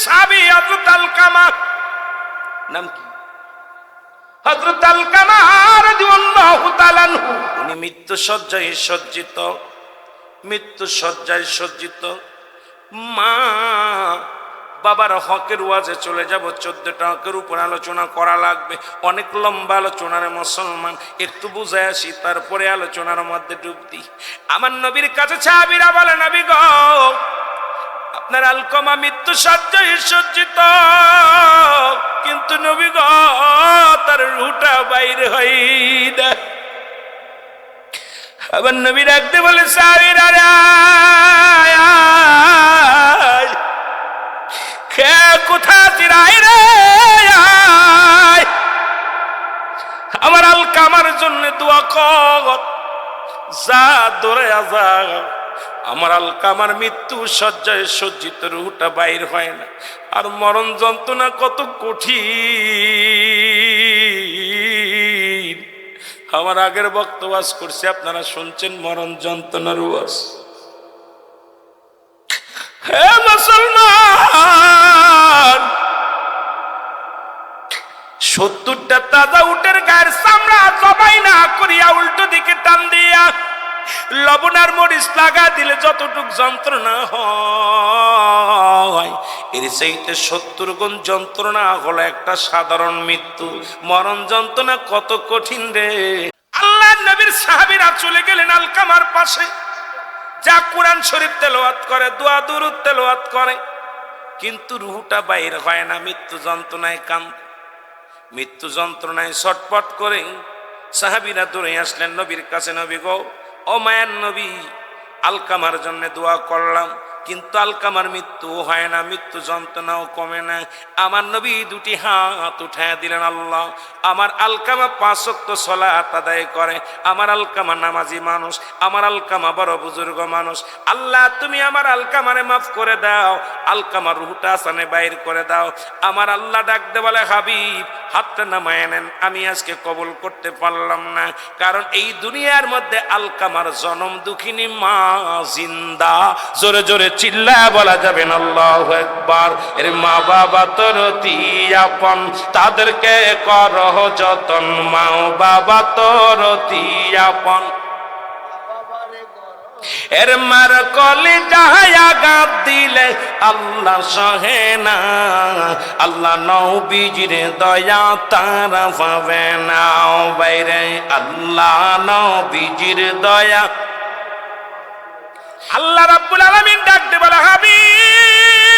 সাহাবী হযরত আলকামা, নাম কি? হযরত আলকামা রাদিয়াল্লাহু তাআলা আনহু। উনি মৃত্যু শয্যায় সজ্জিত, মৃত্যু শয্যায় সজ্জিত। মা বাবার হকের ওয়াজে চলে যাব, 14টা হকের উপর আলোচনা করা লাগবে, অনেক লম্বা আলোচনার মুসলমান, একটু বুঝায় আসি তারপরে আলোচনার মধ্যে ডুব দিই। আমার নবীর কাছে সাহাবীরা বলে, নবী গো, আপনার আলকামা মৃত্যু শয্যায় সজ্জিত, কিন্তু নবী গো তার রূহটা বাইরে হয় না। আবার নবী ডাকতে বলে, সাহাবীরা রে কে কোথা চিরাই রে, আমার আলকামার জন্য দোয়া কর, যা দৌড়ে যা, আমার আলকামার মৃত্যু শয্যায় সজ্জিত, রূহটা বাইর হয় না। আর মরণ যন্ত্রণা কত কঠিন। আমার আগের বক্তব্য করছে, আপনারা শুনছেন মরণ যন্ত্রণার ওয়াজ। হে মুসলমান, 70টা তাজা উটের গায়ের চামড়া জবাই না করিয়া উল্টো দিকে টান দিয়া লবণ আর মরিচ লাগা দিলে যতটুক যন্ত্রণা হয়, এর চাইতে 70 গুণ যন্ত্রণা হলো একটা সাধারণ মৃত্যু। মরণ যন্ত্রণা কত কঠিন রে। আল্লাহর নবীর সাহাবীরা চলে গেলেন আলকামার পাশে, যা কোরআন শরীফ তেলাওয়াত করে, দোয়া দুরূদ তেলাওয়াত করে, কিন্তু রূহটা বাইর হয় না। মৃত্যু যন্ত্রণায় কাঁদে, মৃত্যু যন্ত্রণায় ছটপট করে সাহাবীরা দৌড়ে আসলেন নবীর কাছে। নবী গো, ও মায়ার নবী, আলকামার জন্য দোয়া করলাম, কিন্তু আলকামার মৃত্যু হয় না, মৃত্যু যন্ত্রণাও কমে না। আমার নবী দুটি হাত উঠায় দিলেন, আল্লাহ, আমার আলকামা 5 ওয়াক্ত সালাত আদায় করে, আমার আলকামা নামাজি মানুষ, আমার আলকামা বড় বুজুর্গ মানুষ, আল্লাহ তুমি আমার আলকামারে মাফ করে দাও, আলকামার রূহটা আসানে বাইর করে দাও। আমার আল্লাহ ডাক দে বলে, হাবিব হাতটা নামায় নেন, আমি আজকে কবুল করতে পারলাম না, কারণ এই দুনিয়ার মধ্যে আলকামার জনম দুঃখিনী মা জিন্দা। জোরে জোরে চিল্লা বলা যাবে না আল্লাহু আকবার। এর মা বাবা তোর অতি আপন, তাদেরকে করহ যতন, মা বাবা তোর অতি আপন। এর মার কলি যাহায়া গাদ দিলে আল্লাহ সহে না, আল্লাহ নবীজির দয়া তারা পাবে না বাইরে, আল্লাহ নবীজির দয়া। আল্লাহ রাব্বুল আলামিন ডাকতে বলে, হাবিব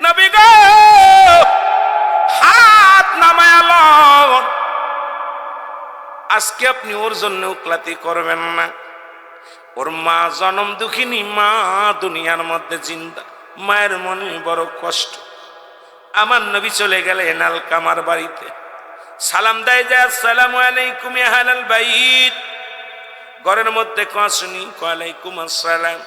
নবী গো, হাত নামায়াল, আজকে আপনি ওর জন্য উকলাতি করবেন না। ওর মা জনম দুঃখিনী মা, দুনিয়ার মধ্যে জিন্দা, মায়ের মনে বড় কষ্ট। আমার নবী চলে গেলেন আলকামার বাড়িতে, সালাম দেয় যায়, আসসালামু আলাইকুম ইয়া আহলাল বাইত। ঘরের মধ্যে কোয়া শুনি, ওয়ালাইকুম আসসালাম।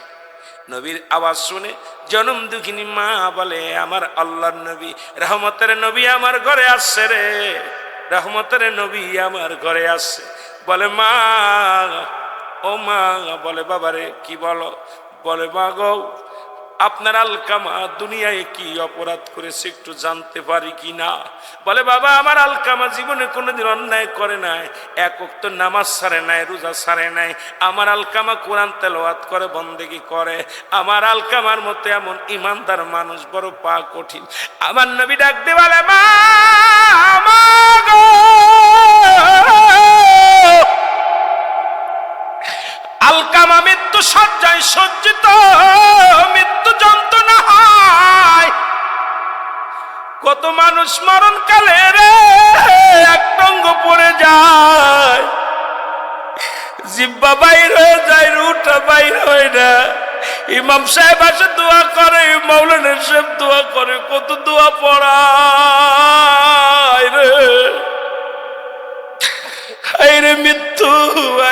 নবীর আওয়াজ শুনে জনম দুঃখিনী মা বলে, আমার আল্লাহর নবী, রহমতের নবী আমার ঘরে আসছে রে, রহমতের নবী আমার ঘরে আসছে। বলে মা, ও মা, বলে বাবারে কি বলো? বলে মা গো, আপনার আলকামা দুনিয়ায় কি অপরাধ করেছে একটু জানতে পারি কি না? বলে বাবা, আমার আলকামা জীবনে কোনোদিন অন্যায় করে নাই, এক ওয়াক্ত নামাজ ছাড়ে নাই, রোজা ছাড়ে নাই, আমার আলকামা কোরআন তেলাওয়াত করে, বন্দেগী করে, আমার আলকামার মতো এমন ইমানদার মানুষ বড় পা কঠিন। আমার নবী ডাক দিয়ে বলে, মা গো, আলকামা মৃত্যু শয্যায় সজ্জিত, মৃত্যু যন্ত্রণা হয়, কত মানুষ মরণ কালে রে এক টঙ্গ পড়ে যায়, জিব্বা বাইর হয়ে যায়, রুটা বাইর হয় না। ইমাম সাহেব আসে দোয়া করে, মাওলানা সাহেব দোয়া করে, কত দোয়া পড়ায় রে। আইরে মৃত্যু,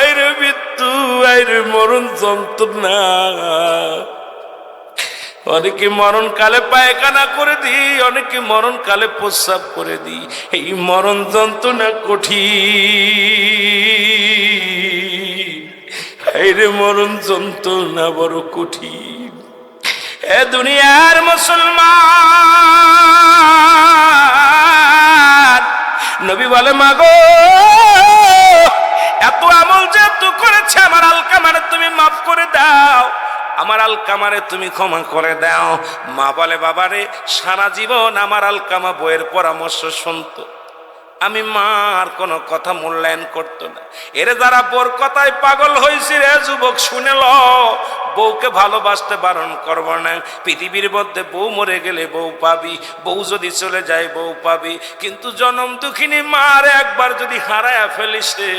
আইরে মৃত্যু, আইরে মরণ যন্ত্রণা। অনেকে মরণ কালে পায়খানা করে দিই, অনেকে মরণ কালে প্রস্রাব করে দিই, এই মরণ যন্ত্রণা কঠিন। এই রে মরণ যন্ত্রণা বড় কঠিন। এ দুনিয়ার মুসলমান, নবী বলে মাগো এত আমল যেহেতু করেছে আমার আলকামারে তুমি মাফ করে দাও, আমার আলকামারে তুমি ক্ষমা করে দাও। মা বলে বাবারে সারা জীবন আমার আলকামা বইয়ের পরামর্শ শুনতো, আমি মার কোনো কথা মূল্যায়ন করতো না। এর দ্বারা বোর কথায় পাগল হয়েছি রে যুবক, শুনে ল, বউকে ভালোবাসতে বারণ করবো না। পৃথিবীর মধ্যে বউ মরে গেলে বউ পাবি, বউ যদি চলে যায় বউ পাবি, কিন্তু জনম দুঃখিনী মার একবার যদি হারায়া ফেলিস রে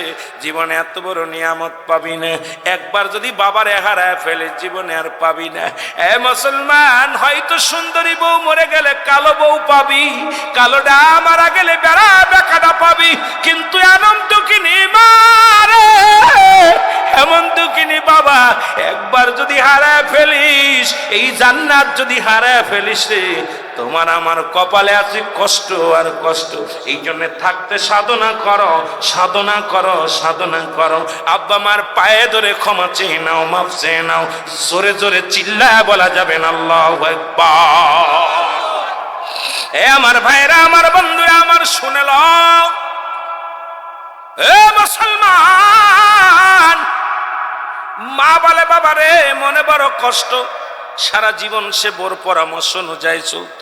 জীবনে এত বড় নিয়ামত পাবি না। একবার যদি বাবারে হারায়া ফেলিস জীবনে আর পাবি না। এ মুসলমান, হয়তো সুন্দরী বউ মরে গেলে কালো বউ পাবি, কালোটা মারা গেলে বেড়া বেকাটা পাবি, কিন্তু এমন দুঃখিনী মারে, এমন দুঃখিনী বাবা একবার যদি হারায় ফেলিস, এই জান্নাত যদি হারায় ফেলিস রে তোমার আমার কপালে আছে কষ্ট আর কষ্ট। এই জন্য থাকতে সাধনা করো, সাধনা করো, সাধনা করো। আব্বা মার পায়ে ধরে ক্ষমা চেয়ে নাও, মাফ চেয়ে নাও। জোরে জোরে চিল্লায় বলা যাবে না আল্লাহু আকবার। এ আমার ভাইরা, আমার বন্ধুরা আমার, শুনে লও, এ মুসলমান, মা বলে বাবা রে মনে বড় কষ্ট, সারা জীবন সে বোর পরামর্শ অনুযায়ী চলত,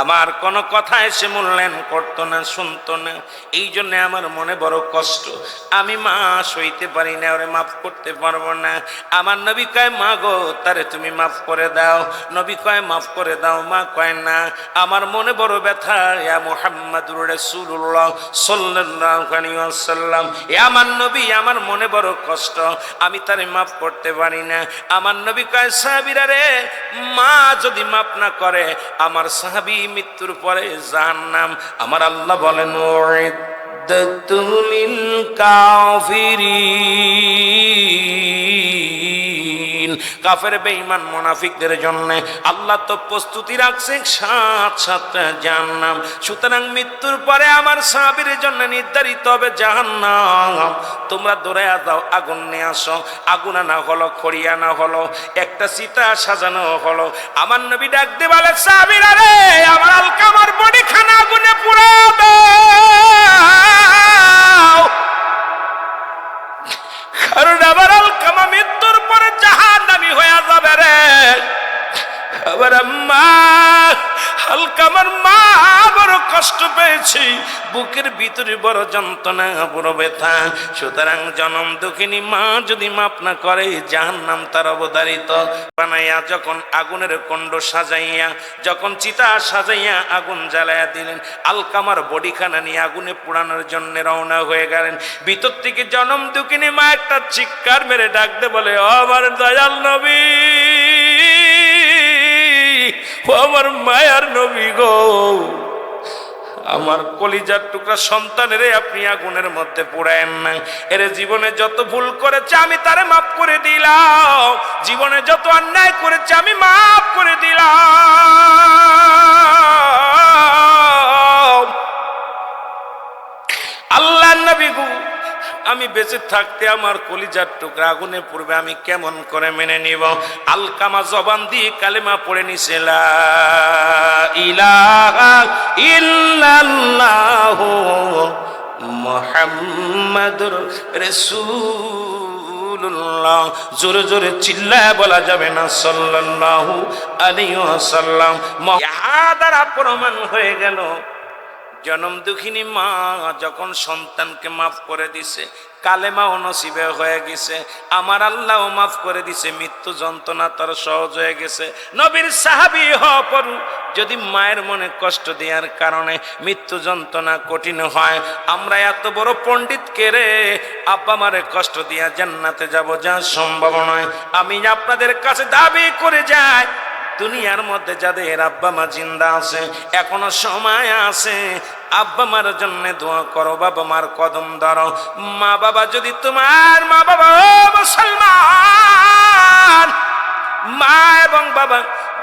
আমার কোনো কথা এসে মূল্যায়ন করতো না, শুনতো না। এই জন্য আমার মনে বড় কষ্ট, আমি মা সইতে পারি না, ওরে মাফ করতে পারবো না। আমার নবী কয় মা গো তারে তুমি মাফ করে দাও। নবী কয় মাফ করে দাও, মা কয় না, আমার মনে বড় ব্যথা। ইয়া মুহাম্মাদুর রাসূলুল্লাহ সাল্লাল্লাহু আলাইহি ওয়াসাল্লাম, এ আমার নবী, আমার মনে বড় কষ্ট, আমি তারে মাফ করতে পারি না। আমার নবী কয় সাহাবীরা রে, মা যদি মাফ না করে আমার সাহাবী মৃত্যুর পরে জাহান্নাম। আমার আল্লাহ বলেন উইদ্দাতুল লিল কাফিরিন, কাফের বেঈমান মুনাফিকদের জন্য আল্লাহ তো প্রস্তুতি রাখছে সাত সাতটা জাহান্নাম। সুতরাং মৃত্যুর পরে আমার সাহাবীর জন্য নির্ধারিত হবে জাহান্নাম। তোমরা দৌড়াইয়া দাও, আগুন নিয়ে আসো। আগুন আনা হলো, খড়ি আনা হলো, একটা চিতা সাজানো হলো। আমার নবী ডাক দিয়ে বলে সাহাবীরা রে, আমার আলকামার বডি খানা আগুনে পুড়াবে। কারণ আমার আলকামা মৃত্যুর পরে জাহান্নামী হয়ে যাবে রে। আবার মা, আলকামার মা বড় কষ্ট পেয়েছি, বুকের ভিতরে বড় যন্ত্রণা, বড় ব্যথা। সুতরাং জনম দুঃখিনী মা যদি মাপ না করে জাহান্নাম তার অবধারিত। বানাইয়া যখন আগুনের কুণ্ড সাজাইয়া, যখন চিতা সাজাইয়া আগুন জ্বালাইয়া দিলেন, আলকামার বডিখানা নিয়ে আগুনে পোড়ানোর জন্য রওনা হয়ে গেলেন। ভিতর থেকে জনম দুঃখিনী মা একটা চিৎকার মেরে ডাকতে বলে, ও আমার দয়াল নবী, ও আমার মায়ার নবী গো, আমার কলিজার টুকরা সন্তানের আপনি আগুনের মধ্যে পোড়ায়েন না। এর জীবনে যত ভুল করেছে আমি তারে মাফ করে দিলাম, জীবনে যত অন্যায় করেছে আমি মাফ করে দিলাম। আল্লাহ নবী গো, আমি বেঁচে থাকতে আমার কলিজার টুকরা আগুনে পড়বে, আমি কেমন করে মেনে নিব? আলকামা জবান দিয়ে কালেমা পড়ে নিছে, লা ইলাহা ইল্লাল্লাহু মুহাম্মাদুর রাসূলুল্লাহ। জোরে জোরে চিল্লায় বলা যাবে না সাল্লাল্লাহু আলাইহি ওয়াসাল্লাম। ইহা দ্বারা প্রমাণ হয়ে গেল জনম দুঃখিনী মা যখন সন্তানকে মাফ করে দিছে, কালেমাও নসিবে হয়ে গেছে, আমার আল্লাহ মাফ করে দিছে, মৃত্যু যন্ত্রণা তার সহজ হয়ে গেছে। নবীর সাহাবী হওয়ার পর যদি মায়ের মনে কষ্ট দেওয়ার কারণে মৃত্যু যন্ত্রণা কঠিন হয়, আমরা এত বড় পণ্ডিত কে রে আব্বা মারে কষ্ট দিয়া জান্নাতে যাব, যা সম্ভব নয়। আমি আপনাদের কাছে দাবি করে যাই, দুনিয়ার মধ্যে যাদের আব্বা মা জিন্দা আছে, এখনো সময় আছে, আব্বা মার জন্য দোয়া করো, বাবা মার কদম ধরো। মা বাবা যদি তোমার মা বাবা, ও মুসলমান, মা এবং বাবা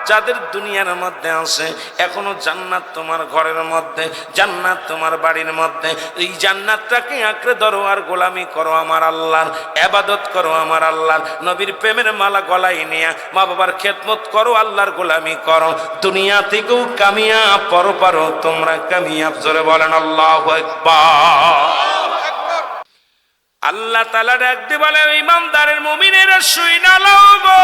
যাদের দুনিয়ার মধ্যে আছে এখনো জান্নাত তোমার ঘরের মধ্যে, জান্নাত তোমার বাড়ির মধ্যে, এই জান্নাতটাকে আঁকড়ে ধরো আর গোলামি করো আমার আল্লাহর, ইবাদত করো আমার আল্লাহর, নবীর প্রেমের মালা গলায় নিয়ে মা বাবার খেদমত করো, আল্লাহর গোলামি করো, দুনিয়া থেকেও কামিয়াব পরপারও তোমরা কামিয়াব। জোরে বলেন আল্লাহু আকবার। আল্লাহ তাআলা ডাক দিয়ে বলে ইমানদারের মুমিনেরা শুইনা লও গো,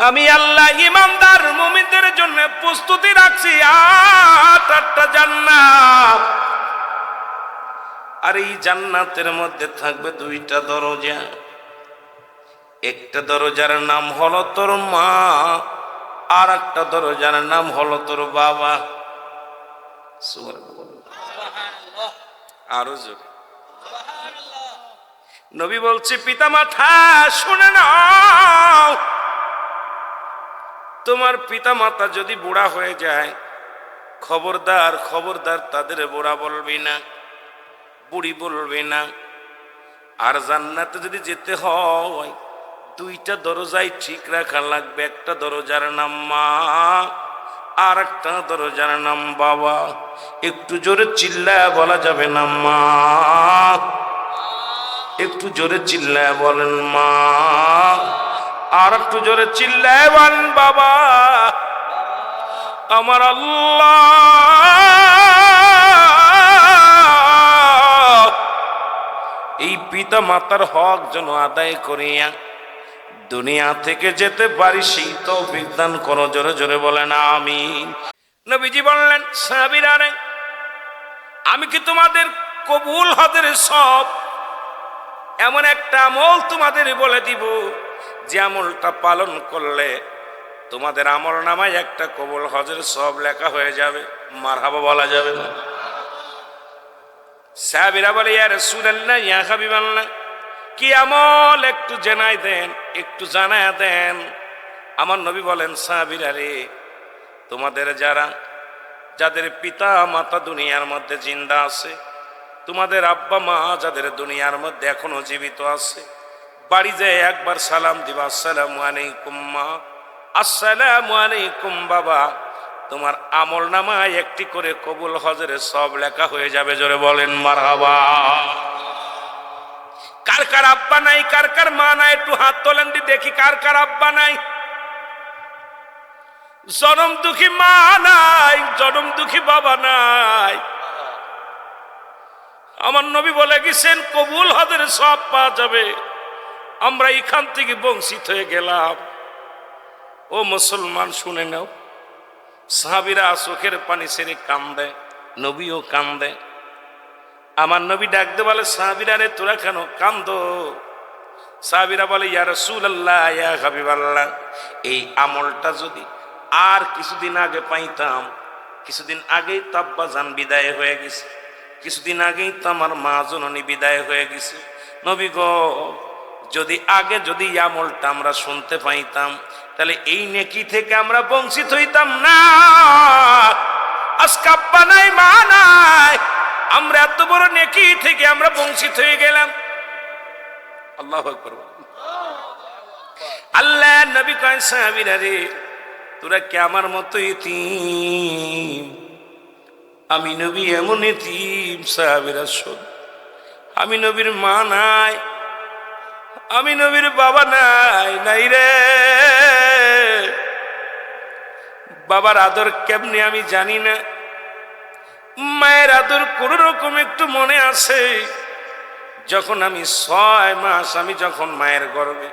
আমি আল্লাহ ইমানদার মুমিনদের জন্য প্রস্তুতি রাখছি 8টা জান্নাত। আর এই জান্নাতের মধ্যে থাকবে 2টা দরজা। একটা দরজার নাম হলো তোর মা, আর একটা দরজার নাম হলো তোর বাবা। আরো জোরে নবী বলছে পিতা মাতা শুনে নাও, তোমার পিতা মাতা যদি বুড়া হয়ে যায় খবরদার খবরদার তাদের বুড়া বলবি না, বুড়ি বলবি না। আর জান্নাতে যদি যেতে হয় 2টা দরজাই ঠিক রাখা লাগবে। একটা দরজার নাম মা, আর একটা দরজার নাম বাবা। একটু জোরে চিল্লায় বলা যাবে না মা, একটু জোরে চিল্লায় বলেন মা, আর একটু জোরে চিল্লায় বলেন বাবা। আমার আল্লাহ এই পিতা মাতার হক যেন আদায় করিয়া দুনিয়া থেকে যেতে পারি সেই তৌফিক দান করো। জোরে জোরে বলেন আমিন। নবীজি বললেন সাহাবীরা রে, আমি কি তোমাদের কবুল হজের সব এমন একটা আমল তোমাদের বলে দিব যে আমলটা পালন করলে তোমাদের আমল নামায় একটা কবুল হজের সব লেখা হয়ে যাবে। মারহাবা বলা যাবে না? সাহাবীরা বলে ইয়া রাসূলুল্লাহ ইয়া হাবিবাল্লাহ, কি আমল একটু জানাই দেন, একটু জানায় দেন। আমার নবী বলেন সাহাবীরা রে, তোমাদের যাদের পিতা মাতা দুনিয়ার মধ্যে জিন্দা আছে, তোমাদের আব্বা মা যাদের দুনিয়ার মধ্যে এখনো জীবিত আছে, বাড়ি যায় একবার সালাম দিবা, আসসালামু আলাইকুম মা, আসসালামু আলাইকুম বাবা। তোমার আমল নামায় একটি করে কবুল হজের সব লেখা হয়ে যাবে। জোরে বলেন মারহাবা। কার কার আব্বা নাই, কার কার মা নাই, একটু হাত তোলেন দি দেখি কার কার আব্বা নাই, জনম দুঃখী মা নাই, জনম দুঃখী বাবা নাই। আমার নবী বলে গেছেন কবুল হজের সব পাওয়া যাবে। আমরা এখান থেকে বঞ্চিত হয়ে গেলাম। ও মুসলমান শুনে নাও, সাহাবীরা চোখের পানি ছেড়ে কান্দে, নবীও কান্দে। আমার নবী ডাকতে বলে সাহাবীরা রে তোরা কেন কান্দো? সাহাবীরা বলে ইয়া রাসূলুল্লাহ ইয়া হাবিবাল্লাহ, এই আমলটা যদি আর কিছুদিন আগে পাইতাম, কিছুদিন আগেই তো আব্বা জান বিদায় হয়ে গেছে, কিছুদিন আগেই তো আমার মা জননী বিদায় হয়ে গেছে। নবী গো, যদি আগে যদি আমলটা আমরা শুনতে পাইতাম তাহলে এই নেকি থেকে আমরা বঞ্চিত হইতাম না। আজকে আব্বা নাই মা নাই, আমরা এত বড় নেকি থেকে আমরা বঞ্চিত হয়ে গেলাম। আল্লাহু আকবার। আল্লাহ নবী কয় সাহাবীরা রে, তোরা কি আমার মতো ইতিম? আমি নবী এমন ইতিম সাহাবীরা শোন, আমি নবীর মা নাই, আমি নবীর বাবা নাই, নাই রে। বাবার আদর কেমনে আমি জানি না, মায়ের আদর কোন রকম একটু মনে আছে। যখন আমি 6 মাস আমি যখন মায়ের গর্ভে,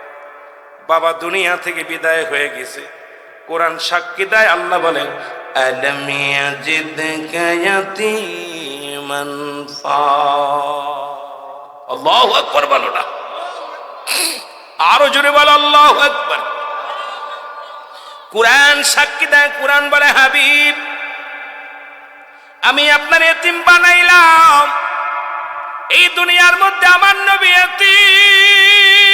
বাবা দুনিয়া থেকে বিদায় হয়ে গেছে। কোরআন সাক্ষী দেয়, আল্লাহ বলেন আলাম ইয়াজিদকা ইয়াতীমান আল্লাহু আকবার বলো না, আরো জোরে বলো আল্লাহু আকবার। কোরআন সাক্ষী দেয়, কোরআন বলে হাবিব আমি আপনার এতিম বানাইলাম। এই দুনিয়ার মধ্যে আমার নবী এতিম,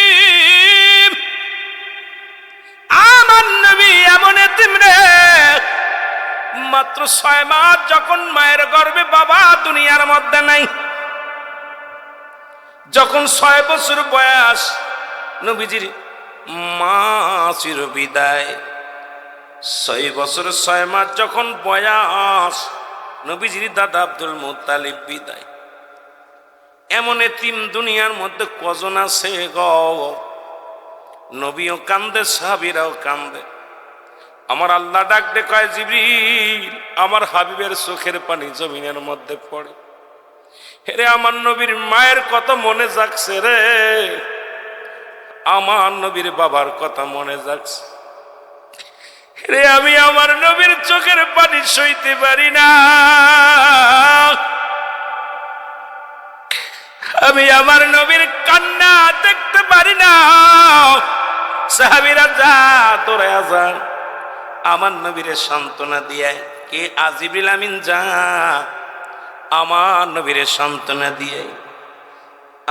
আমার নবী এমন এতিম রে, মাত্র 6 মাস যখন মায়ের গর্ভে বাবা দুনিয়ার মধ্যে নাই, যখন 6 বছর বয়স নবীজির মা চির বিদায়, 6 বছর 6 মাস যখন বয়স নবীজির দাদা আব্দুল মুত্তালিব বিদায়। এমন এতিম দুনিয়ার মধ্যে কজন আছে গো? নবীও কান্দে, সাহাবীরাও কান্দে। আমার আল্লাহ ডাক দে কয়, জিবরিল আমার হাবিবের চোখের পানি জমিনের মধ্যে পড়ে। হেরে আমার নবীর মায়ের কথা মনে যাচ্ছে রে, আমার নবীর বাবার কথা মনে যাচ্ছে রে। আমি আমার নবীর চোখের পানি সইতে পারি না, আমি আমার নবীর কান্না দেখতে পারি না। সাহাবীরা যা দৌড়ায়া যা আমার নবীরে সান্ত্বনা দিয়ে, কে জিবরিল আমিন যা আমার নবীরে সান্ত্বনা দিয়ে।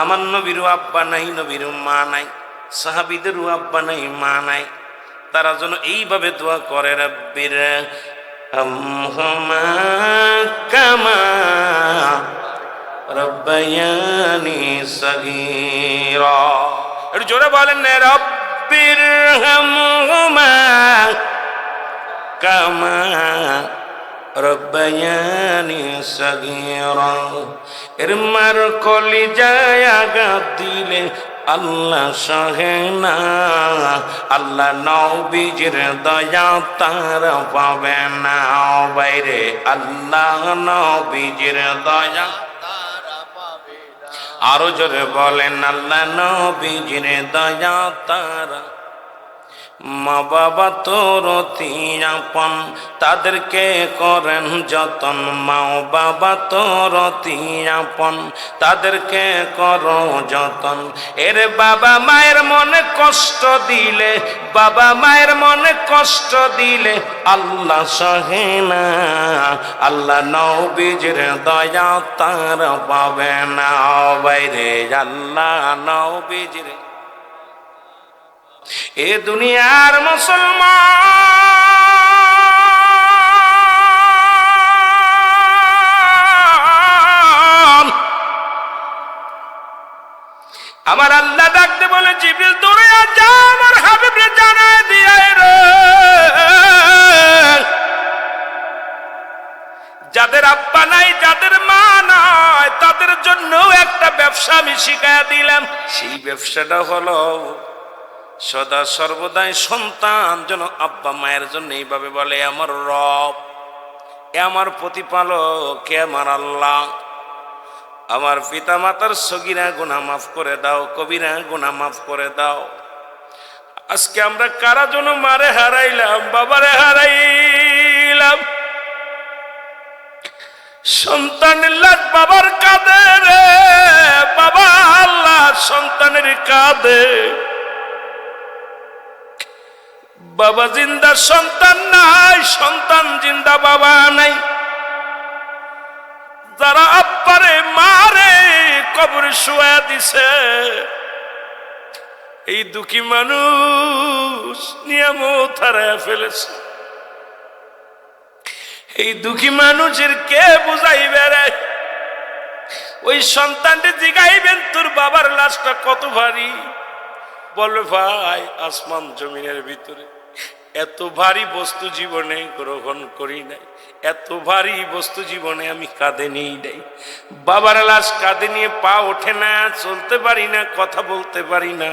আমার নবীরও আব্বা নাই, নবীরও মা নাই, সাহাবীদেরও আব্বা নাই মা নাই, তারা যেন এইভাবে দোয়া করে, রব্বির হামহুমা কামা রব্বায়ানি সগীরা। একটু জোরে বলেন না, রব্বির হামহুমা কামা রব্বায়ানি সগীরা। এর মার কলিজায় আঘাত দিলে আল্লাহ সহে না, আল্লাহ নবীজির দয়া তার পাবে না বাইরে, আল্লাহ নবীজির দয়া। আরো জোরে বলেন, আল্লাহ নবীজির দয়া তারা। মা বাবা তোর অতি আপন, তাদেরকে করেন যতন। মা বাবা তোর অতি আপন, তাদেরকে করো যতন। এর বাবা মায়ের মনে কষ্ট দিলে, বাবা মায়ের মনে কষ্ট দিলে আল্লাহ সহে না, আল্লাহ নবীজির দয়া তার পাবে না বাইরে, আল্লাহ নবীজির। এ দুনিয়ার মুসলমান, আমার আল্লাহ ডাকতে বলে, জিবরিল দৌড়ে যা আমার হাবিবরে জানায় দিয়ে রে, যাদের আব্বা নাই, যাদের মা নাই, তাদের জন্য একটা ব্যবসা আমি শিখাইয়া দিলাম। সেই ব্যবসাটা হলো সদা সর্বদাই সন্তান যেন আব্বা মায়ের জন্য এইভাবে বলে, আমার রব, এ আমার প্রতিপালক, কে আমার আল্লাহ, আমার পিতা মাতার সগীরা গুনাহ মাফ করে দাও, কবিরা গুনাহ মাফ করে দাও। আজকে আমরা কারা জন্য মারে হারাইলাম, বাবারে হারাইলাম। সন্তানের লাশ বাবার কাঁদে রে, বাবা আল্লাহ সন্তানের কাঁদে। বাবা জিন্দা সন্তান নাই, সন্তান জিন্দা বাবা নাই। যারা আব্বারে মারে কবরে শুয়া দিছে, এই দুঃখী মানুষ নিয়ামত হারায়া ফেলেছে। এই দুঃখী মানুষের কে বুঝাইবে রে? ওই সন্তানটি জিগাইবেন, তোর বাবার লাশটা কত ভারী? বলবে, ভাই আসমান জমিনের ভিতরে এত ভারী বস্তু জীবনে গ্রহণ করি নাই, এত ভারী বস্তু জীবনে আমি কাঁধে নিই নাই। বাবার লাশ কাঁধে নিয়ে পা ওঠে না, চলতে পারি না, কথা বলতে পারি না।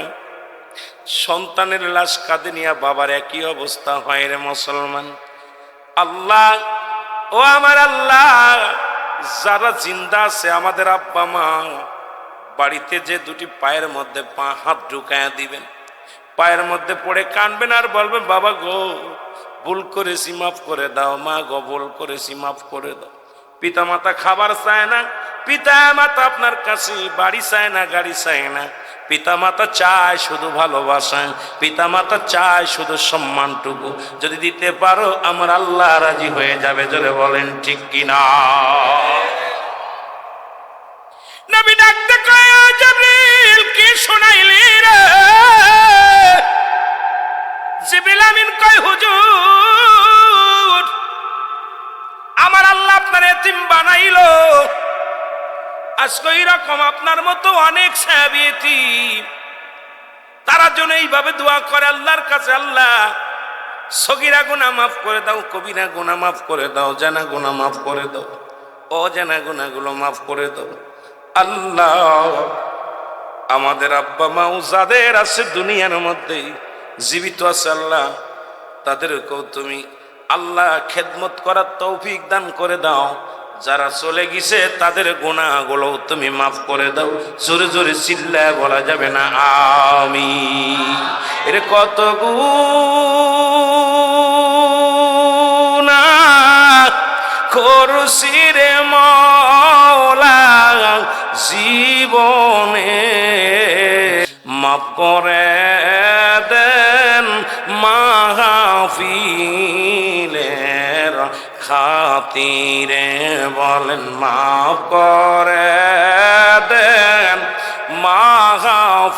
সন্তানের লাশ কাঁধে নিয়ে বাবার একই অবস্থা হয় রে মুসলমান। আল্লাহ, ও আমার আল্লাহ, যারা জিন্দা আছে আমাদের আব্বা মা, বাড়িতে যে দুটি পায়ের মধ্যে পা হাত ঢুকায়া দিবেন, পায়ের মধ্যে পড়ে কানবেন আর বলবেন, বাবা গো ভুল করেছি মাফ করে দাও, মা গো ভুল করেছি মাফ করে দাও। পিতা মাতা খাবার চায় না, পিতা মাতা আপনার কাছে বাড়ি চায় না, গাড়ি চায় না। পিতা মাতা চায় শুধু ভালোবাসা, পিতা মাতা চায় শুধু সম্মানটুকু। যদি দিতে পারো আমার আল্লাহ রাজি হয়ে যাবে। জোরে বলেন ঠিক কিনা? নবী ডাকতে কয়, জিবরিল কি শোনাইলি রে? জিবরিল আমিন কয়, হুজুর আমার আল্লাহ আপনার এতিম বানাইলো, আর আজকে এইরকম আপনার মতো অনেক সাহাবী এতিম, তারা যেন এইভাবে দোয়া করে আল্লাহর কাছে, আল্লাহ সগীরা গুনাহ মাফ করে দাও, কবিরা গুনাহ মাফ করে দাও, জানা গুনাহ মাফ করে দাও, অজানা গুনাহগুলো মাফ করে দাও। আল্লাহ আমাদের আব্বা মাও যাদের আছে দুনিয়ার মধ্যে জীবিত আছে, আল্লাহ তাদেরকেও তুমি আল্লাহ খেদমত করার তৌফিক দান করে দাও। যারা চলে গেছে তাদের গুনাহগুলো তুমি মাফ করে দাও। জোরে জোরে চিল্লায় বলা যাবে না আমিন। এর কত গুনাহ করছি রে মওলা জীবনে, মাফ করে দেন মাহফিলের খাতিরে, বলেন মাফ করে দেন মাহফিলের।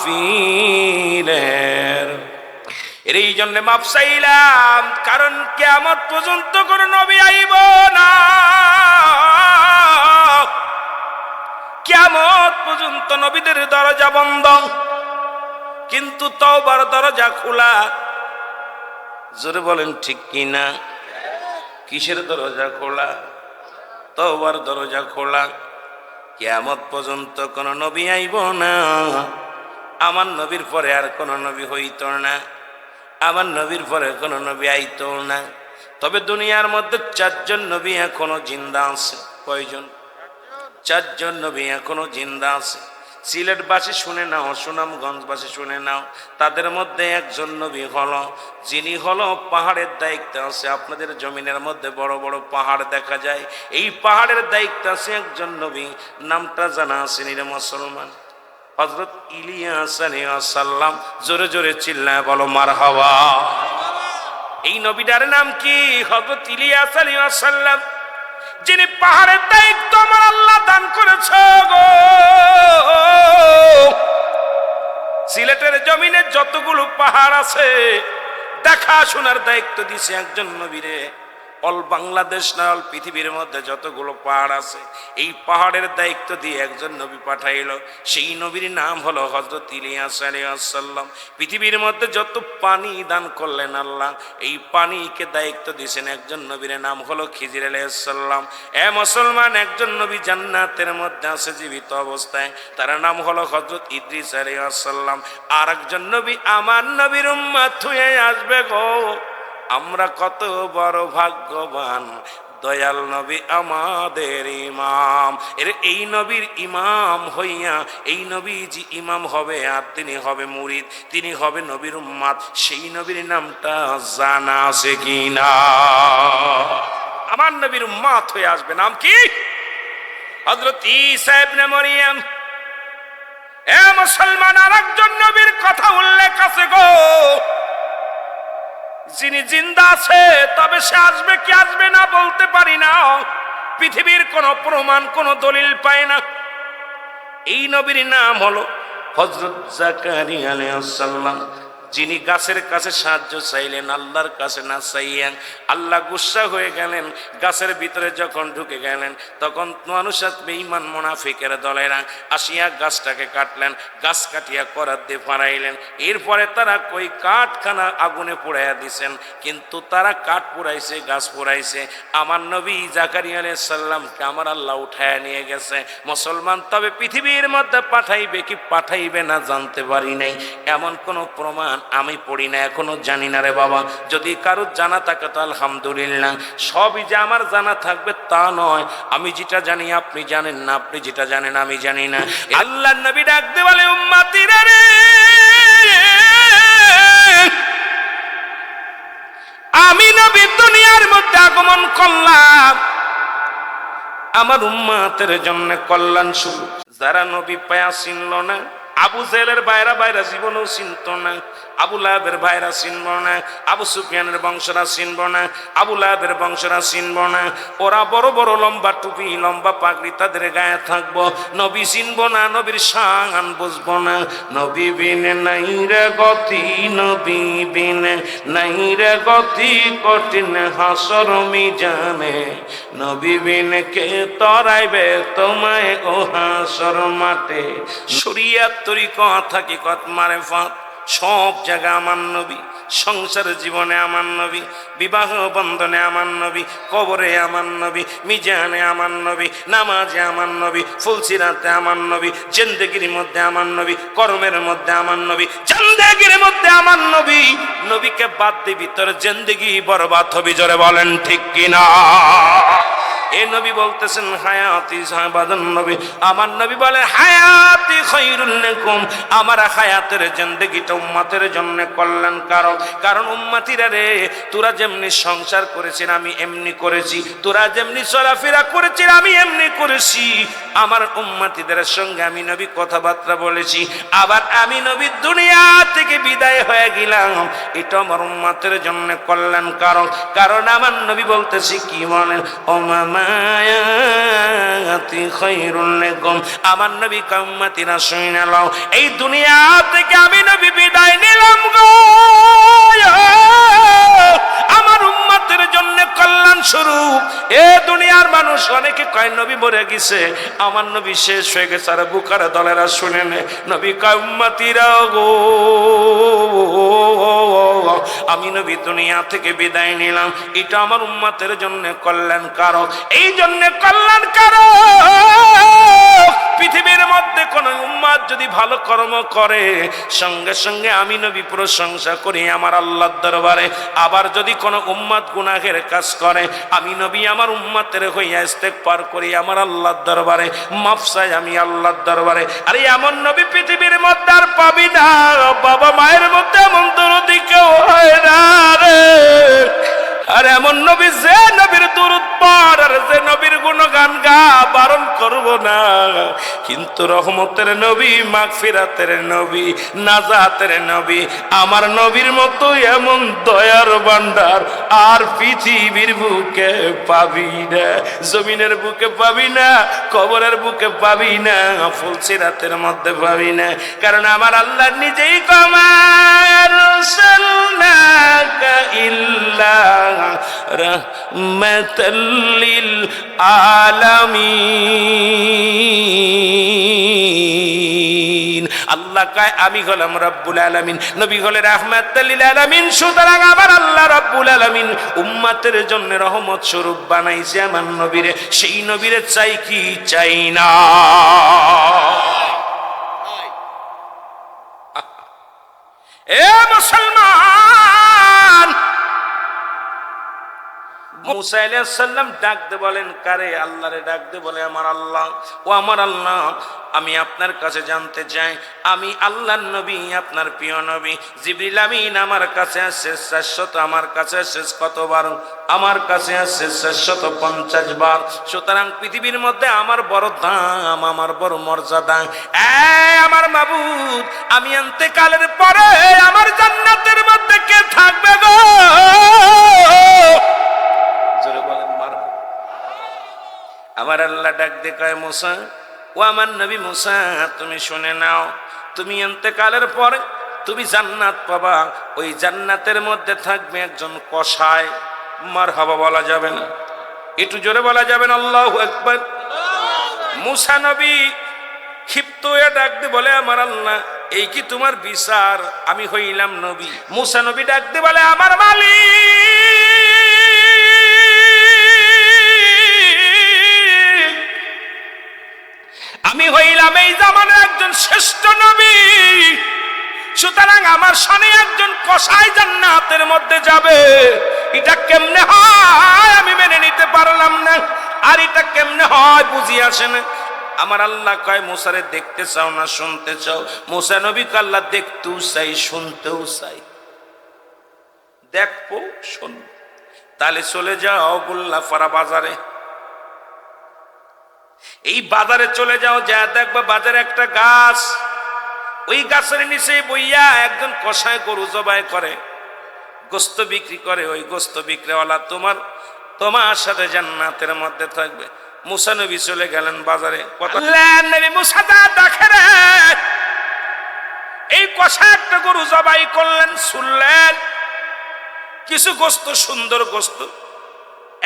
এই জন্য মাফ চাইলাম, কারণ কিয়ামত পর্যন্ত কোন নবী আইব না, কিয়ামত পর্যন্ত নবীদের দরজা বন্ধ, কিন্তু তওবার দরজা খোলা। জোরে বলেন ঠিক কিনা? কিসের দরজা খোলা? তওবার দরজা খোলা। কিয়ামত পর্যন্ত কোন নবী আইব না, আমার নবীর পরে আর কোন নবী হইত না, আমার নবীর পরে কোন নবী আইতো না। তবে দুনিয়ার মধ্যে 4 জন নবী এখনো জিন্দা আছে। কয়জন? 4 জন নবী এখনো জিন্দা আছে। সিলেটবাসী শুনে নাও, সুনামগঞ্জবাসী শুনে নাও, তাদের মধ্যে একজন নবী হলো, যিনি হলো পাহাড়ের দায়িত্ব আছে। আপনাদের জমিনের মধ্যে বড় বড় পাহাড় দেখা যায়, এই পাহাড়ের দায়িত্ব আছে একজন নবী, নামটা জানা আছে নিরে মুসলমান? হযরত ইলিয়াস আলাইহিস সালাম। জোরে জোরে চিল্লায় বলো মারহাবা। এই নবীটার নাম কি? হযরত ইলিয়াস আলাইহিস সালাম, যিনি পাহাড়ের দায়িত্ব আমার আল্লাহ দান করেছে গো। সিলেটের জমিনে যতগুলো পাহাড় আছে দেখাশোনার দায়িত্ব দিছে একজন নবীরে। অল বাংলাদেশ না, অল পৃথিবীর মধ্যে যতগুলো পাহাড় আছে এই পাহাড়ের দায়িত্ব দিয়ে একজন নবী পাঠাইল। সেই নবীর নাম হলো হযরত ইলিয়াস আলাইহিস সালাম। পৃথিবীর মধ্যে যত পানি দান করলেন আল্লাহ, এই পানিকে দায়িত্ব দিয়েছেন একজন নবীর নাম হলো খিজির আলাইহিস সালাম। এ মুসলমান, একজন নবী জান্নাতের মধ্যে আছে জীবিত অবস্থায়, তার নাম হলো হযরত ইদ্রিস আলাইহিস সালাম। আর একজন নবী আমার নবীর উম্মত হয়ে আসবে গো। আমরা কত বড় ভাগ্যবান, দয়াল নবী আমাদের ইমাম। এই নবীর ইমাম হইয়া এই নবীজি ইমাম হবে, আর তিনি হবে মুরিদ, তিনি হবে নবীর উম্মত। সেই নবীর নামটা জানা আছে কিনা? আমার নবীর উম্মত হয়ে আসবে, নাম কি? হযরত ঈসা ইবনে মরিয়ম। এ মুসলমান, আরেকজন নবীর কথা উল্লেখ আছে গো, যিনি জিন্দা আছে, তবে সে আসবে কি আসবে না বলতে পারি না, পৃথিবীর কোন প্রমাণ কোন দলিল পায় না। এই নবীর নাম হলো হযরত জাকারিয়া আলাইহিস সালাম, যিনি গাছের কাছে সাহায্য চাইলেন, আল্লাহর কাছে না চাইয়া আল্লাহ গুসা হয়ে গেলেন। গাছের ভিতরে যখন ঢুকে গেলেন, তখন মানুষ বেঈমান মুনাফিকের দলেরা আসিয়া গাছটাকে কাটলেন, গাছ কাটিয়া করাত দিয়ে ফাড়াইলেন। এরপরে তারা কই কাঠখানা আগুনে পোড়াইয়া দিছেন, কিন্তু তারা কাঠ পোড়াইছে, গাছ পোড়াইছে, আমার নবী জাকারিয়া আলাইহিস সালামকে আমার আল্লাহ উঠায় নিয়ে গেছে। মুসলমান, তবে পৃথিবীর মধ্যে পাঠাইবে কি পাঠাইবে না জানতে পারি নাই, এমন কোন প্রমাণ আমি পড়ি না, এখনো জানি না রে বাবা। যদি কারো জানা থাকে তো আলহামদুলিল্লাহ, সবই যে আমার জানা থাকবে তা নয়। আমি যেটা জানি আপনি জানেন না, আপনি যেটা জানেন আমি জানি না। আল্লাহর নবী ডাক দিয়ে বলে, উম্মতিরা রে, আমি নবী দুনিয়ার মধ্যে আগমন করলাম আমার উম্মতের জন্য কল্যাণ শুরু। যারা নবী পায়া চিনল না, আবু জেহেলের ভাইরা ভাইরা জীবনেও চিনত না, আবু লাহাবের ভাইরা চিনব না, আবু সুফিয়ানের বংশরা চিনব না, আবু লাহাবের বংশরা চিনব না। ওরা বড় বড় লম্বা টুপি লম্বা পাগড়ি তাদের গায়ে থাকবো, নবী চিনব না, নবীর শান বুঝবো না। নবী বিনে নাই রে গতি, নবী বিনে নাই রে গতি, কঠিন হাসর মিজানে, নবী বিনে কে তরাইবে তোমায় ও হাসর মাঠে। শরিয়াত তরিকত হাকিকত মারেফত সব জায়গা আমার নবী, সংসার জীবনে আমার নবী, বিবাহ বন্ধনে আমার নবী, কবরে আমার নবী, মিজানে আমার নবী, নামাজে আমার নবী, ফুলসিরাতে আমার নবী, জিন্দেগির মধ্যে আমার নবী, কর্মের মধ্যে আমার নবী, জিন্দেগির মধ্যে আমার নবী। নবীকে বাদ দিবি তোর জিন্দেগি বরবাদ হবে, জোরে বলেন ঠিক কিনা। এ নবী বলতেছেন হায়াতি সাহাবাদান নবী, আমার নবী বলেন হায়াতি খায়রুল লাকুম, আমার হায়াতের জিন্দেগিটা উম্মতের জন্য কল্যাণকারক। কারণ উম্মতিরা রে, তোরা যেমনি সংসার করেছিস আমি এমনি করেছি, তোরা যেমনি চলাফেরা করেছিস আমি এমনি করেছি। আমার উম্মতিদের সঙ্গে আমি নবী কথাবার্তা বলেছি, আবার আমি নবী দুনিয়া থেকে বিদায় হয়ে গেলাম, এটা আমার উম্মতের জন্য কল্যাণকারক। কারণ আমার নবী বলতেছি কি বলেন, ও মামা হায়াতি খায়রুল লাকুম, আমার নবী উম্মতিরা শুনে নাও, এই দুনিয়া থেকে আমি নবী বিদায় নিলাম গো, আমার উম্মতের জন্য কল্যাণ স্বরূপ। এ দুনিয়ার মানুষ অনেকে কয় নবী মরে গেছে, আমার নবী শেষ হয়ে গেছে। আর বুখারা দলেরা শুনে নে, নবী কয় উম্মতিরা গো, আমি নবী দুনিয়া থেকে বিদায় নিলাম, এটা আমার উম্মতের জন্য কল্যাণকারক। এই জন্য কল্যাণকারক, পৃথিবীর মধ্যে কোন উম্মত যদি ভালো কর্ম করে সঙ্গে সঙ্গে আমি নবী প্রশংসা করি আমার আল্লাহর দরবারে। আবার যদি কোন উম্মত গুনাহের কাজ করে আমি নবী আমার উম্মতের হইয়া ইস্তেগফার করি আমার আল্লাহর দরবারে, মাফ চাই আমি আল্লাহর দরবারে। আরে এমন নবী পৃথিবীর মধ্যে আর পাবি না, বাবা মায়ের মধ্যে এমন দরদি কেউ হয় না রে। আর এমন নবী যে নবীর দুরূদ পড় আর যে নবীর গুণগান গা, বারণ করব না, কিন্তু রহমতের নবী, মাগফিরাতের নবী, নাজাতের নবী, আমার নবীর মতো এমন দয়ার ভান্ডার আর পৃথিবীর বুকে পাবি না, জমিনের বুকে পাবি না, কবরের বুকে পাবি না, ফুলসিরাতের মধ্যে পাবি না। কারণ আমার আল্লাহ নিজেই কমার ইল্লা রাহমাতাল লিল আলামিন। আল্লাহ কয় আমি হলাম রব্বুল আলামিন, নবী হলেন রাহমাতাল লিল আলামিন। সুতরাং আমার আল্লাহ রব্বুল আলামিন উম্মতের জন্য রহমত স্বরূপ বানাইছে আমার নবীরে, সেই নবীরে চাই কি চাই না। এ মুসলমান, মুসা আলাইহিস সালাম ডাকতে বলেন কারে? আল্লাহরে ডাকতে বলে আমার আল্লাহ, ও আমার আল্লাহ, আমি আপনার কাছে জানতে চাই, আমি আল্লাহর নবী, আপনার প্রিয় নবী জিবরিল আমিন আমার কাছে আসছে 400, আমার কাছে আসছে কতবার? আমার কাছে আসছে 450 বার। সুতরাং পৃথিবীর মধ্যে আমার বড় দাম, আমার বড় মর্যাদা। আমার মাবুদ, আমি ইন্তেকালের পরে আমার জান্নাতের মধ্যে কে থাকবে গো? জোরে বলেন মারহাবা। আমার আল্লাহ ডাক দিয়ে কয় মুসা, ও আমার নবী মুসা, তুমি শুনে নাও, তুমি ইন্তেকালের পরে তুমি জান্নাত পাবা, ওই জান্নাতের মধ্যে থাকবে একজন কসাই। মারহাবা বলা যাবে না? একটু জোরে বলা যাবে না? আল্লাহু আকবার। মুসা নবী ক্ষিপ্ত হয়ে ডাক দিয়ে বলে আমার আল্লাহ, এই কি তোমার বিচার? আমি হইলাম নবী। মুসা নবী ডাক দিয়ে বলে আমার মালিক, আমি হইলাম এই জামানার একজন শ্রেষ্ঠ নবী, সুতরাং আমার সনে একজন কসাই জান্নাতের মধ্যে যাবে। এটা কেমনে হয় আমি মেনে নিতে পারলাম না, আর এটা কেমনে হয় বুঝি আসে না। আমার আল্লাহ কয় মুসারে দেখতে চাও না শুনতে চাও? মুসা নবীকে আল্লাহ দেখতেও চাই শুনতেও চাই। দেখবো শোন, তাহলে চলে যাও গোল্লাপাড়া বাজারে। এই বাজারে চলে যাও, যা দেখবা বাজারে একটা গাছ, ওই গাছের নিচে বইয়া একজন কষায় গরু জবাই করে, গোস্ত বিক্রি করে। ওই গোস্ত বিক্রিওয়ালা তোমার সাথে জান্নাতের মধ্যে থাকবে। মুসা নবী চলে গেলেন বাজারে। নবী মুসা দেখে রে, এই কষা একটা গরু জবাই করলেন, শুনলেন কিছু গোস্ত, সুন্দর গোস্ত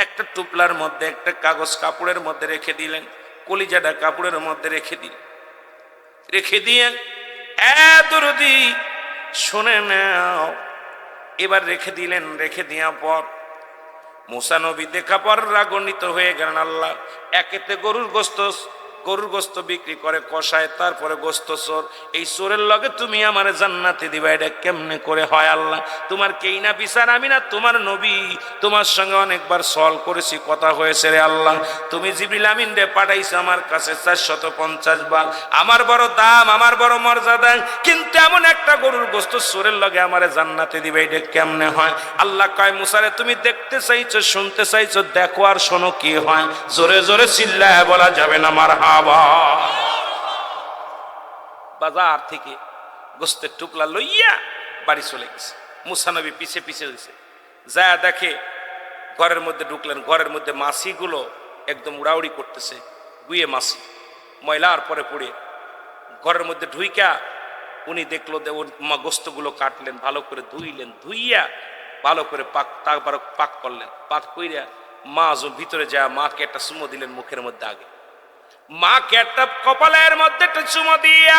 একটা টুপলার মধ্যে, একটা কাগজ কাপড়ের মধ্যে রেখে দিলেন, কলিজাটা কাপড়ের মধ্যে রেখে দিয়ে দরদি শুনে নাও, এবার রেখে দিলেন। রেখে দেওয়ার পর মুসা নবী দেখা পর রাগান্বিত হয়ে গেলেন। আল্লাহ, একেতে গরুর গোস্ত বিক্রি করে কষায়, তারপরে গোস্ত চোর, এই চোরের লগে তুমি আমার জান্নাতে দিবা, এটা কেমনে করে হয়? আল্লাহ, তোমার কেই না বিচার, আমি না তোমার নবী, তোমার সঙ্গে অনেকবার সওয়াল করেছি, কথা হয়েছে রে আল্লাহ। তুমি জিবরিল আমিন রে পাঠাইছো আমার কাছে 450 বার, আমার বড় দাম, আমার বড় মর্যাদা, কিন্তু এমন একটা গরুর গোস্ত চোরের লগে আমারে জান্নাতে দিবা, এটা কেমনে হয়? আল্লাহ কয়, মুসারে তুমি দেখতে চাইছো, শুনতে চাইছো, দেখো আর শোনো কি হয়। জোরে জোরে চিল্লায় বলা যাবে না মারহাবা। বাজার থেকে গোস্তের টুকলা লইয়া বাড়ি চলে গেছে। মুসা নবী পিছে পিছে গেছে, যা দেখে ঘরের মধ্যে ঢুকলেন, ঘরের মধ্যে মাছিগুলো একদম উড়াউড়ি করতেছে, গুয়ে মাছি ময়লার পরে পড়ে। ঘরের মধ্যে ঢুইকা উনি দেখলো গোস্তগুলো কাটলেন, ভালো করে ধুইলেন, ধুইয়া ভালো করে তারপর পাক করলেন। পাক কইরা মা ভিতরে যা মাকে একটা চুমো দিলেন মুখের মধ্যে। আগে মাকে একটা কপালের মধ্যে একটা চুমো দিয়া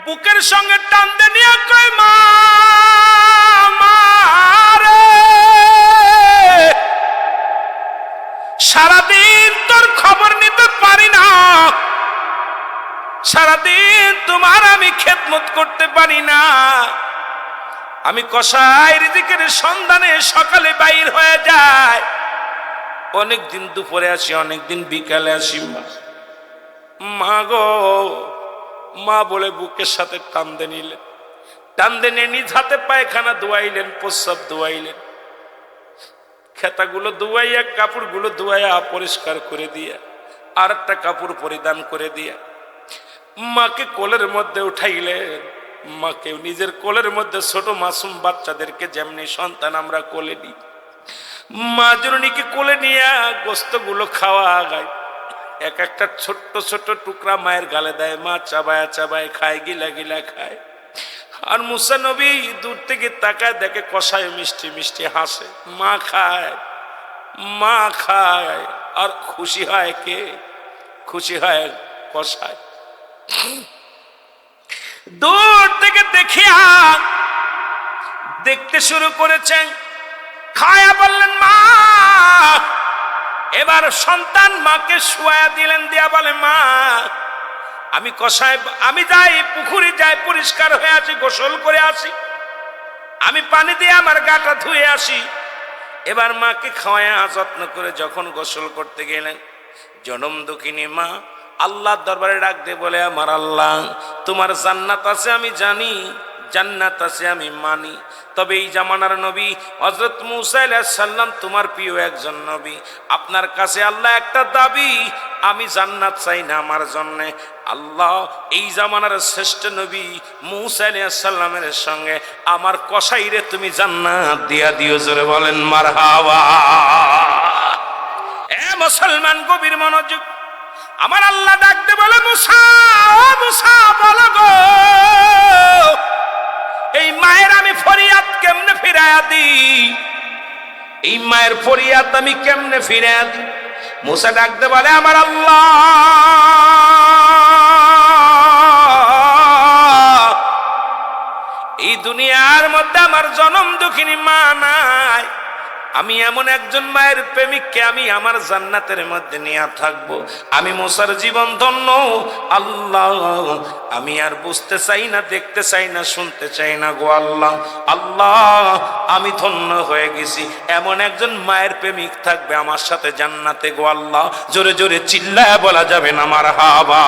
বুকের সঙ্গে টানতে নিয়ে কয়, মা সারাদিন তোর খবর নিতে পারি না, সারাদিন তোমার আমি খেদমত করতে পারি না, আমি কসাই রিজিকের সন্ধানে সকালে বাইর হয়ে যায়, অনেকদিন দুপুরে আসি, অনেকদিন বিকালে আসি। মা গো, মা বলে বুকের সাথে টানতে নিলেন, টানতে নিয়ে নিজ হাতে পায়খানা ধোয়াইলেন, প্রস্রাব ধোয়াইলেন, খেতাগুলো ধোয়াইয়া, কাপড়গুলো ধোয়াইয়া পরিষ্কার করে দিয়া আর একটা কাপড় পরিধান করে দিয়া মাকে কোলের মধ্যে উঠাইলেন। মাকে নিজের কোলের মধ্যে, ছোট মাসুম বাচ্চাদেরকে যেমনি সন্তান আমরা কোলে নিই, মা জননীকে কোলে নিয়ে গোস্তগুলো খাওয়া আগায়, এক একটা ছোট্ট ছোট্ট টুকরা মায়ের গালে দেয়, মা চাবায়া চাবায় খায়, গিলা গিলা খায়। আর মুসা নবী দূর থেকে তাকায়, দেখে কষায় মিষ্টি মিষ্টি হাসে, মা খায়, মা খায়। আর খুশি হয় কে? খুশি হয় কষায়। দূর থেকে দেখিয়া দেখতে শুরু করেছেন, খায়া বললেন মা। এবার সন্তান মাকে শুয়ায়া দিলেন, দিয়া বলে, মা আমি কষায়, আমি যাই পুকুরে যাই, পরিষ্কার হয়ে আসি, গোসল করে আসি, আমি পানি দিয়ে আমার গাটা ধুয়ে আসি। এবার মাকে খাওয়ায়া যত্ন করে যখন গোসল করতে গেলেন, জনম দুঃখিনী মা আল্লাহর দরবারে ডাক দিয়ে বলে, আমার আল্লাহ, তোমার জান্নাত আছে আমি জানি, জান্নাত আছে আমি মানি, তবে এই জামানার নবী হযরত মূসা আলাইহিস সালাম তোমার প্রিয় একজন নবী, আপনার কাছে আল্লাহ একটা দাবি, আমি জান্নাত চাই না আমার জন্য। আল্লাহ, এই জামানার শ্রেষ্ঠ নবী মূসা আলাইহিস সালামের সঙ্গে আমার কসাইরে তুমি জান্নাত দিয়া দিও। জোরে বলেন মারহাবা। এ মুসলমান, গভীর মনোযোগ। আমার আল্লাহ ডাকতে বলে, মুসা, মুসা বলো গো, এই মায়ের আমি ফরিয়াদ কেমনে ফিরাইয়া দিই? এই মায়ের ফরিয়াদ আমি কেমনে ফিরাইয়া দিই? মুসা ডাকতে বলে, আমার আল্লাহ, এই দুনিয়ার মধ্যে আমার জনম দুঃখিনী মা নাই, আমি এমন একজন মায়ের প্রেমিককে আমি আমার জান্নাতের মধ্যে নিয়ে থাকবো। আমি মুসার জীবন ধন্য। আল্লাহ, আমি আর বুঝতে চাই না, দেখতে চাই না, শুনতে চাই না গো আল্লাহ। আল্লাহ, আমি ধন্য হয়ে গেছি, এমন একজন মায়ের প্রেমিক থাকবে আমার সাথে জান্নাতে গো আল্লাহ। জোরে জোরে চিল্লায় বলা যাবে না মারহাবা।